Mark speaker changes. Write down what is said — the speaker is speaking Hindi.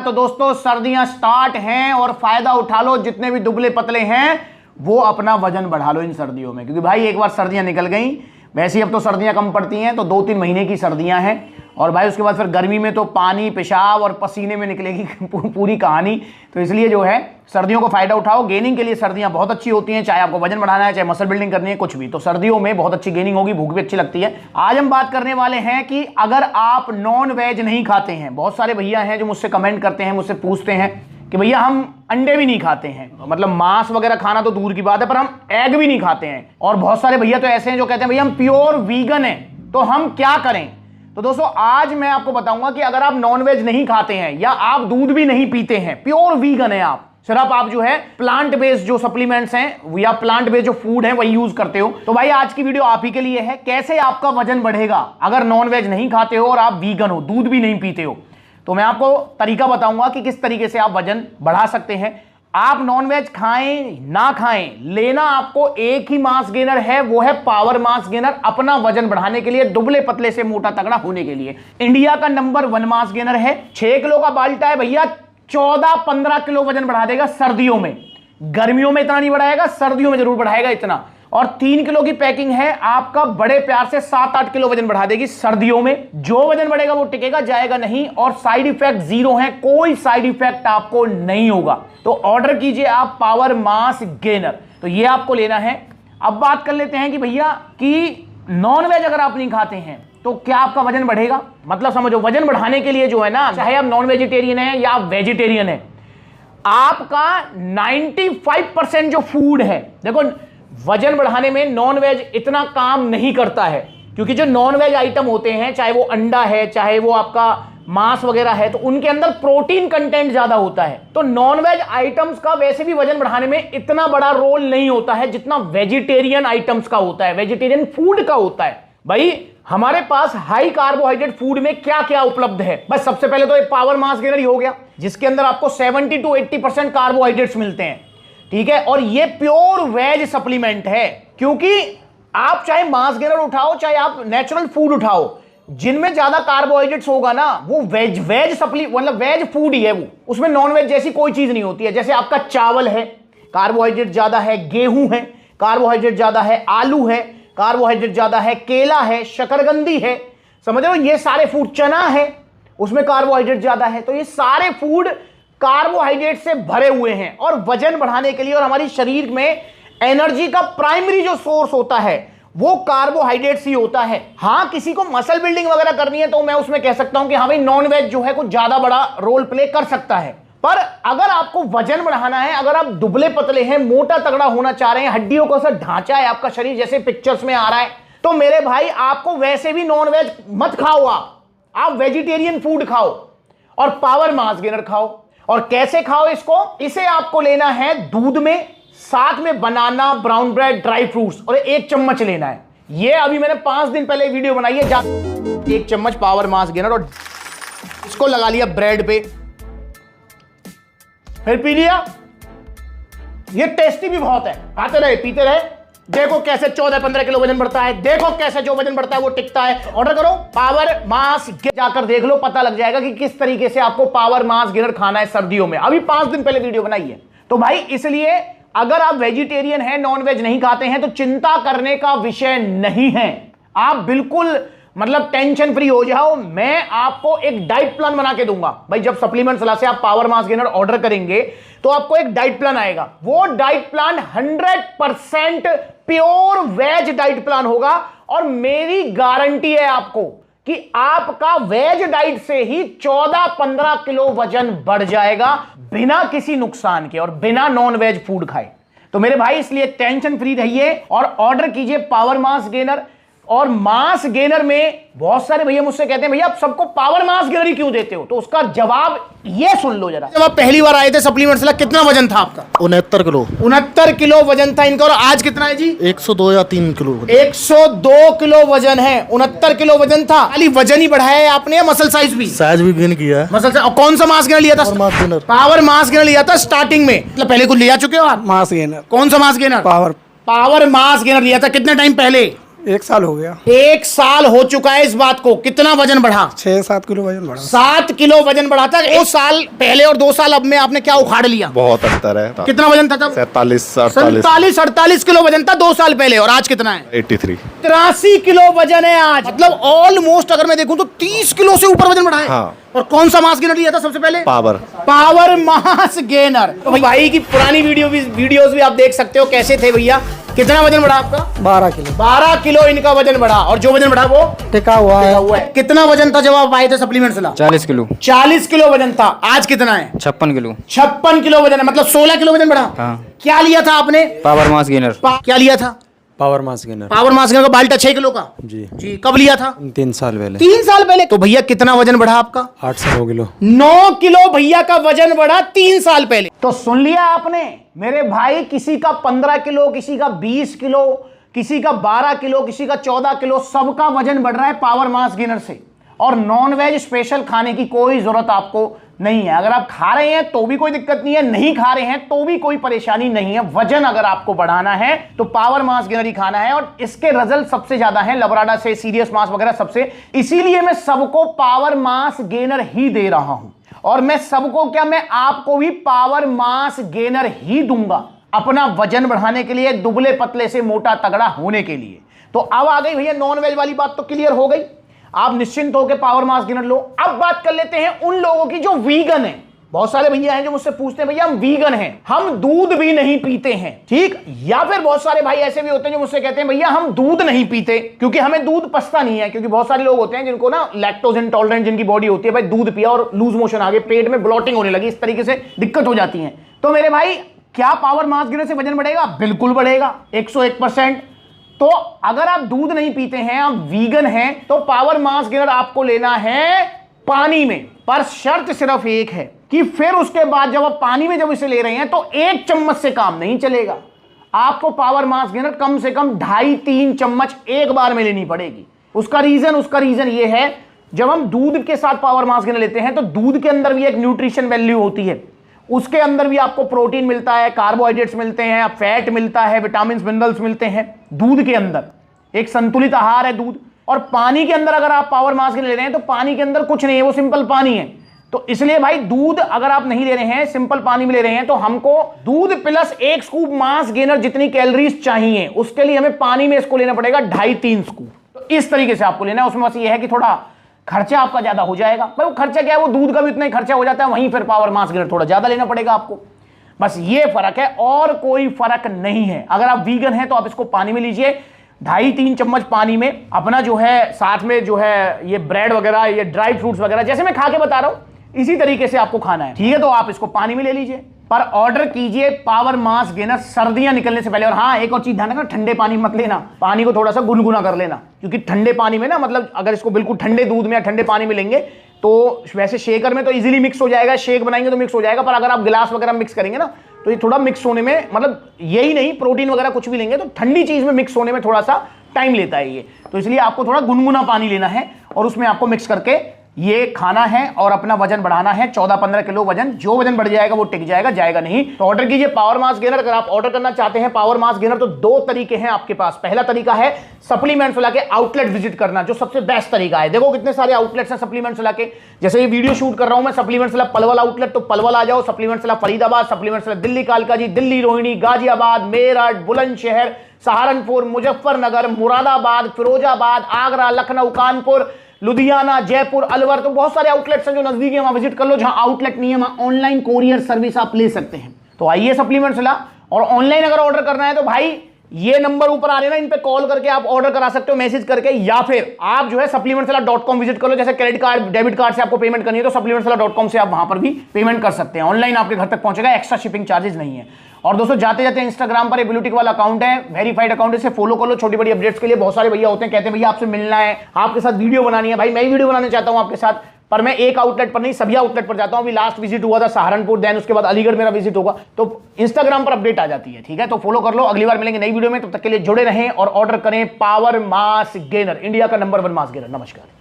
Speaker 1: तो दोस्तों सर्दियां स्टार्ट हैं और फायदा उठा लो, जितने भी दुबले पतले हैं वो अपना वजन बढ़ा लो इन सर्दियों में, क्योंकि भाई एक बार सर्दियां निकल गई, वैसे ही अब तो सर्दियां कम पड़ती हैं, तो 2-3 महीने की सर्दियां हैं और भाई उसके बाद फिर गर्मी में तो पानी पेशाब और पसीने में निकलेगी पूरी कहानी। तो इसलिए जो है सर्दियों को फायदा उठाओ। गेनिंग के लिए सर्दियां बहुत अच्छी होती हैं, चाहे आपको वजन बढ़ाना है, चाहे मसल बिल्डिंग करनी है, कुछ भी, तो सर्दियों में बहुत अच्छी गेनिंग होगी, भूख भी अच्छी लगती है। आज हम बात करने वाले हैं कि अगर आप नॉन वेज नहीं खाते हैं, बहुत सारे भैया हैं जो मुझसे कमेंट करते हैं, मुझसे पूछते हैं कि भैया हम अंडे भी नहीं खाते हैं, मतलब मांस वगैरह खाना तो दूर की बात है, पर हम एग भी नहीं खाते हैं। और बहुत सारे भैया तो ऐसे हैं जो कहते हैं भैया हम प्योर वीगन हैं, तो हम क्या करें। तो दोस्तों आज मैं आपको बताऊंगा कि अगर आप नॉनवेज नहीं खाते हैं या आप दूध भी नहीं पीते हैं, प्योर वीगन है आप, सिर्फ आप जो है प्लांट बेस्ड जो सप्लीमेंट्स हैं या प्लांट बेस्ड जो फूड है वही यूज करते हो, तो भाई आज की वीडियो आप ही के लिए है। कैसे आपका वजन बढ़ेगा अगर नॉनवेज नहीं खाते हो और आप वीगन हो, दूध भी नहीं पीते हो, तो मैं आपको तरीका बताऊंगा कि किस तरीके से आप वजन बढ़ा सकते हैं। आप नॉनवेज खाएं ना खाएं, लेना आपको एक ही मास गेनर है, वो है पावर मास गेनर, अपना वजन बढ़ाने के लिए, दुबले पतले से मोटा तगड़ा होने के लिए। इंडिया का नंबर 1 मास गेनर है। 6 किलो का बाल्टा है भैया, 14-15 किलो वजन बढ़ा देगा सर्दियों में। गर्मियों में इतना नहीं बढ़ाएगा, सर्दियों में जरूर बढ़ाएगा इतना। और 3 किलो की पैकिंग है, आपका बड़े प्यार से 7-8 किलो वजन बढ़ा देगी सर्दियों में। जो वजन बढ़ेगा वो टिकेगा, जाएगा नहीं, और साइड इफेक्ट जीरो है, कोई साइड इफेक्ट आपको नहीं होगा। तो ऑर्डर कीजिए आप पावर मास गेनर, तो ये आपको लेना है। अब बात कर लेते हैं कि भैया कि नॉनवेज अगर आप नहीं खाते हैं तो क्या आपका वजन बढ़ेगा। मतलब समझो, वजन बढ़ाने के लिए जो है ना, चाहे आप नॉन वेजिटेरियन है या आप वेजिटेरियन है, आपका 95% जो फूड है, देखो वजन बढ़ाने में नॉनवेज इतना काम नहीं करता है, क्योंकि जो नॉनवेज आइटम होते हैं, चाहे वो अंडा है, चाहे वो आपका मांस वगैरह है, तो उनके अंदर प्रोटीन कंटेंट ज्यादा होता है। तो नॉनवेज आइटम्स का वैसे भी वजन बढ़ाने में इतना बड़ा रोल नहीं होता है जितना वेजिटेरियन आइटम्स का होता है, वेजिटेरियन फूड का होता है। भाई हमारे पास हाई कार्बोहाइड्रेट फूड में क्या क्या उपलब्ध है, बस सबसे पहले तो एक पावर मास गेनर ही हो गया, जिसके अंदर आपको 70-80% कार्बोहाइड्रेट्स मिलते हैं, ठीक है। और ये प्योर वेज सप्लीमेंट है, क्योंकि आप चाहे मास गेनर उठाओ, चाहे आप नेचुरल फूड उठाओ, जिनमें ज्यादा कार्बोहाइड्रेट्स होगा ना, वो वेज सप्ली मतलब वेज फूड ही है वो, उसमें नॉनवेज जैसी कोई चीज नहीं होती है। जैसे आपका चावल है, कार्बोहाइड्रेट ज्यादा है, गेहूं है, कार्बोहाइड्रेट ज्यादा है, आलू है, कार्बोहाइड्रेट ज्यादा है, केला है, शकरकंदी है, समझ रहे हो, ये सारे फूड, चना है, उसमें कार्बोहाइड्रेट ज्यादा है। तो ये सारे फूड कार्बोहाइड्रेट से भरे हुए हैं, और वजन बढ़ाने के लिए और हमारी शरीर में एनर्जी का प्राइमरी जो सोर्स होता है वो कार्बोहाइड्रेट्स ही होता है। हां, किसी को मसल बिल्डिंग वगैरह करनी है तो मैं उसमें कह सकता हूं कि हाँ भाई नॉनवेज जो है कुछ ज्यादा बड़ा रोल प्ले कर सकता है, पर अगर आपको वजन बढ़ाना है, अगर आप दुबले पतले हैं, मोटा तगड़ा होना चाह रहे हैं, हड्डियों का सा ढांचा है आपका शरीर जैसे पिक्चर्स में आ रहा है, तो मेरे भाई आपको वैसे भी नॉनवेज मत खाओ, आप वेजिटेरियन फूड खाओ और पावर मास गेनर खाओ। और कैसे खाओ इसको, इसे आपको लेना है दूध में, साथ में बनाना, ब्राउन ब्रेड, ड्राई फ्रूट्स, और 1 चम्मच लेना है। ये अभी मैंने 5 दिन पहले वीडियो बनाई है, 1 चम्मच पावर मास गेनर, और इसको लगा लिया ब्रेड पे, फिर पी लिया। ये टेस्टी भी बहुत है, खाते रहे पीते रहे, देखो कैसे 14-15 किलो वजन बढ़ता है, देखो कैसे जो वजन बढ़ता है वो टिकता है। ऑर्डर करो पावर मास, जाकर देख लो, पता लग जाएगा कि किस तरीके से आपको पावर मास गेनर खाना है सर्दियों में। अभी 5 दिन पहले वीडियो बनाई है। तो भाई इसलिए अगर आप वेजिटेरियन हैं, नॉनवेज नहीं खाते हैं, तो चिंता करने का विषय नहीं है, आप बिल्कुल मतलब टेंशन फ्री हो जाओ। मैं आपको एक डाइट प्लान बना के दूंगा। भाई जब सप्लीमेंट सलाह से आप पावर मास गेनर ऑर्डर करेंगे तो आपको एक डाइट प्लान आएगा, वो diet plan 100% pure veg diet plan होगा, और मेरी गारंटी है आपको कि आपका वेज डाइट से ही 14-15 किलो वजन बढ़ जाएगा, बिना किसी नुकसान के और बिना नॉन वेज फूड खाए। तो मेरे भाई इसलिए टेंशन फ्री रहिए और ऑर्डर कीजिए पावर मास गेनर। और मास गेनर में बहुत सारे भैया मुझसे कहते हैं भैया आप सबको पावर मास गेनर ही क्यों देते हो, तो उसका जवाब ये सुन लो जरा। जब आप पहली बार आए थे सप्लीमेंट्स ला, कितना वजन था आपका?
Speaker 2: 69 किलो।
Speaker 1: 69 किलो वजन था इनका, और आज कितना है जी?
Speaker 2: 102 या 3 किलो।
Speaker 1: 102 किलो वजन है, 69 किलो वजन था। खाली वजन ही बढ़ाया है आपने या मसल साइज भी?
Speaker 2: साइज भी गेन किया है।
Speaker 1: Muscle size. और कौन सा मास गेनर लिया था? पावर मास गेनर लिया था स्टार्टिंग में, मतलब पहले कुछ लिया चुके हो आप?
Speaker 2: Mass gainer.
Speaker 1: कौन सा mass gainer?
Speaker 2: Power
Speaker 1: mass gainer लिया था कितने टाइम पहले?
Speaker 3: 1 साल हो गया।
Speaker 1: 1 साल हो चुका है इस बात को। कितना वजन बढ़ा?
Speaker 3: 6-7 किलो वजन बढ़ा।
Speaker 1: 7 किलो वजन बढ़ा था 1 साल पहले और 2 साल अब में आपने क्या उखाड़ लिया?
Speaker 4: बहुत अंतर है।
Speaker 1: कितना वजन था तब? 47-48 किलो वजन था 2 साल पहले, और आज कितना है?
Speaker 4: 83।
Speaker 1: 83 किलो वजन है आज। मतलब ऑलमोस्ट अगर मैं देखूं तो 30 किलो से ऊपर वजन बढ़ा है।
Speaker 4: हाँ।
Speaker 1: और कौन सा मास गेनर लिया था सबसे पहले?
Speaker 4: Power
Speaker 1: mass gainer. तो भाई की पुरानी वीडियोस भी आप देख सकते हो कैसे थे भैया। कितना वजन बढ़ा आपका?
Speaker 3: 12 किलो।
Speaker 1: 12 किलो इनका वजन बढ़ा, और जो वजन बढ़ा वो
Speaker 3: टिका हुआ है।
Speaker 1: कितना वजन था जब आप आए थे सप्लीमेंट से?
Speaker 5: 40 किलो।
Speaker 1: 40 किलो वजन था। आज कितना है?
Speaker 5: 56 किलो।
Speaker 1: 56 किलो वजन है, मतलब 16 किलो वजन बढ़ा।
Speaker 5: हाँ।
Speaker 1: क्या लिया था आपने?
Speaker 5: Power mass gainer.
Speaker 1: क्या लिया था?
Speaker 3: Power mass gainer.
Speaker 1: Power mass gainer का बाल्टा 6 किलो का। जी कब लिया था?
Speaker 3: 3 साल पहले।
Speaker 1: 3 साल पहले। तो भैया कितना वजन बढ़ा आपका?
Speaker 3: 8 से 9 किलो।
Speaker 1: 9 किलो भैया का वजन बढ़ा 3 साल पहले। तो सुन लिया आपने मेरे भाई, किसी का 15 किलो, किसी का 20 किलो, किसी का 12 किलो, किसी का 14 किलो, सबका वजन बढ़ रहा है पावर मास गेनर से। और नॉन वेज स्पेशल खाने की कोई जरूरत आपको नहीं है। अगर आप खा रहे हैं तो भी कोई दिक्कत नहीं है, नहीं खा रहे हैं तो भी कोई परेशानी नहीं है। वजन अगर आपको बढ़ाना है तो पावर मास गेनर ही खाना है, और इसके रिजल्ट सबसे ज्यादा हैं लबराडा से, सीरियस मास वगैरह सबसे। इसीलिए मैं सबको पावर मास गेनर ही दे रहा हूं, और मैं सबको क्या, मैं आपको भी पावर मास गेनर ही दूंगा अपना वजन बढ़ाने के लिए, दुबले पतले से मोटा तगड़ा होने के लिए। तो अब आ गई भैया नॉन वेज वाली बात तो क्लियर हो गई, आप निश्चिंत होकर पावर मास गेनर लो। अब बात कर लेते हैं उन लोगों की जो वीगन है। बहुत सारे भैया हैं जो मुझसे पूछते हैं भैया हम वीगन हैं, हम दूध भी नहीं पीते हैं, ठीक। या फिर बहुत सारे भाई ऐसे भी होते हैं जो मुझसे कहते हैं भैया हम दूध नहीं पीते क्योंकि हमें दूध पचता नहीं है। क्योंकि बहुत सारे लोग होते हैं जिनको ना लैक्टोज इंटॉलरेंट जिनकी बॉडी होती है, भाई दूध पिया और लूज मोशन आ गए, पेट में ब्लॉटिंग होने लगी, इस तरीके से दिक्कत हो जाती है। तो मेरे भाई क्या पावर मास गेनर से वजन बढ़ेगा? बिल्कुल बढ़ेगा, 101%। तो अगर आप दूध नहीं पीते हैं, आप वीगन हैं, तो पावर मास गेनर आपको लेना है पानी में। पर शर्त सिर्फ एक है कि फिर उसके बाद जब आप पानी में जब इसे ले रहे हैं तो 1 चम्मच से काम नहीं चलेगा। आपको पावर मास गेनर कम से कम 2.5-3 चम्मच एक बार में लेनी पड़ेगी। उसका रीजन ये है, जब हम दूध के साथ पावर मास गेनर लेते हैं तो दूध के अंदर भी एक न्यूट्रिशन वैल्यू होती है, उसके अंदर भी आपको प्रोटीन मिलता है, कार्बोहाइड्रेट्स मिलते हैं, फैट मिलता है, विटामिन मिनरल्स मिलते हैं। दूध के अंदर एक संतुलित आहार है दूध। और पानी के अंदर अगर आप पावर मास गेनर ले रहे हैं तो पानी के अंदर कुछ नहीं है, वो सिंपल पानी है। तो इसलिए भाई दूध अगर आप नहीं ले रहे हैं, सिंपल पानी में ले रहे हैं, तो हमको दूध प्लस 1 स्कूप मास गेनर जितनी कैलोरीज चाहिए उसके लिए हमें पानी में इसको लेना पड़ेगा 2.5-3 स्कूप। तो इस तरीके से आपको लेना है। उसमें बस ये है कि थोड़ा खर्चा आपका ज्यादा हो जाएगा, पर वो खर्चा क्या है, वो दूध का भी उतना ही खर्चा हो जाता है, वहीं फिर पावर मास गेनर थोड़ा ज्यादा लेना पड़ेगा आपको। बस ये फर्क है और कोई फर्क नहीं है। अगर आप वीगन हैं तो आप इसको पानी में लीजिए, 2.5-3 चम्मच पानी में अपना जो है, साथ में जो है ये ब्रेड वगैरह, ये ड्राई फ्रूट्स वगैरह, जैसे मैं खा के बता रहा हूं इसी तरीके से आपको खाना है, ठीक है। तो आप इसको पानी में ले लीजिए, पर ऑर्डर कीजिए पावर मास गेनर सर्दियां निकलने से पहले। और हाँ, एक और चीज ध्यान रखना, ठंडे पानी मत लेना, पानी को थोड़ा सा गुनगुना कर लेना, क्योंकि ठंडे पानी में ना, मतलब अगर इसको बिल्कुल ठंडे दूध में या ठंडे पानी में लेंगे तो वैसे शेकर में तो इजीली मिक्स हो जाएगा, शेक बनाएंगे तो मिक्स हो जाएगा, पर अगर आप गिलास वगैरह मिक्स करेंगे ना तो ये थोड़ा मिक्स होने में, मतलब यही नहीं, प्रोटीन वगैरह कुछ भी लेंगे तो ठंडी चीज में मिक्स होने में थोड़ा सा टाइम लेता है ये। तो इसलिए आपको थोड़ा गुनगुना पानी लेना है और उसमें आपको मिक्स करके ये खाना है और अपना वजन बढ़ाना है। 14-15 किलो वजन, जो वजन बढ़ जाएगा वो टिक जाएगा, जाएगा नहीं। तो ऑर्डर कीजिए पावर मास गेनर। अगर आप ऑर्डर करना चाहते हैं पावर मास गेनर तो 2 तरीके हैं आपके पास। पहला तरीका है सप्लीमेंट्स वाला के आउटलेट विजिट करना, जो सबसे बेस्ट तरीका है। देखो कितने सारे आउटलेट्स हैं सप्लीमेंट्स वाला के, जैसे ये वीडियो शूट कर रहा हूं मैं, सप्लीमेंट्स वाला पलवल आउटलेट, तो पलवल आ जाओ। सप्लीमेंट्स वाला फरीदाबाद, सप्लीमेंट्स वाला दिल्ली कालकाजी, दिल्ली रोहिणी, गाजियाबाद, मेरठ, बुलंदशहर, सहारनपुर, मुजफ्फरनगर, मुरादाबाद, फिरोजाबाद, आगरा, लखनऊ, कानपुर, लुधियाना, जयपुर, अलवर। तो बहुत सारे आउटलेट्स हैं जो नजदीक है, वहां विजिट कर लो। जहां आउटलेट नहीं है वहां ऑनलाइन कोरियर सर्विस आप ले सकते हैं। तो आइए सप्लीमेंट्स ला, और ऑनलाइन अगर ऑर्डर करना है तो भाई ये नंबर ऊपर आ रहे हैं ना, इन पे कॉल करके आप ऑर्डर करा सकते हो, मैसेज करके, या फिर आप जो है supplementswala.com विजिट कर लो। जैसे क्रेडिट कार्ड, डेबिट कार्ड से आपको पेमेंट करनी है तो supplementswala.com से आप वहां पर भी पेमेंट कर सकते हैं। ऑनलाइन आपके घर तक पहुंचेगा, एक्स्ट्रा शिपिंग चार्जेस नहीं है। और दोस्तों जाते जाते इंस्टाग्राम पर ब्लूटिक वाला अकाउंट है, वेरीफाइड अकाउंट है, इसे फॉलो कर लो। छोटी बड़ी अपडेट्स के लिए बहुत सारे भैया होते हैं, कहते हैं भैया आपसे मिलना है, आपके साथ वीडियो बनानी है। भाई मैं वीडियो बनाना चाहता हूं आपके साथ, पर मैं एक आउटलेट पर नहीं, सभी आउटलेट पर जाता हूं। अभी लास्ट विजिट हुआ था सहारनपुर, देन उसके बाद अलीगढ़ मेरा विजिट होगा, तो इंस्टाग्राम पर अपडेट आ जाती है, ठीक है। तो फॉलो कर लो। अगली बार मिलेंगे नई वीडियो में, तब तक के लिए जुड़े रहें और ऑर्डर करें पावर मास गेनर, इंडिया का नंबर 1 मास गेनर। नमस्कार।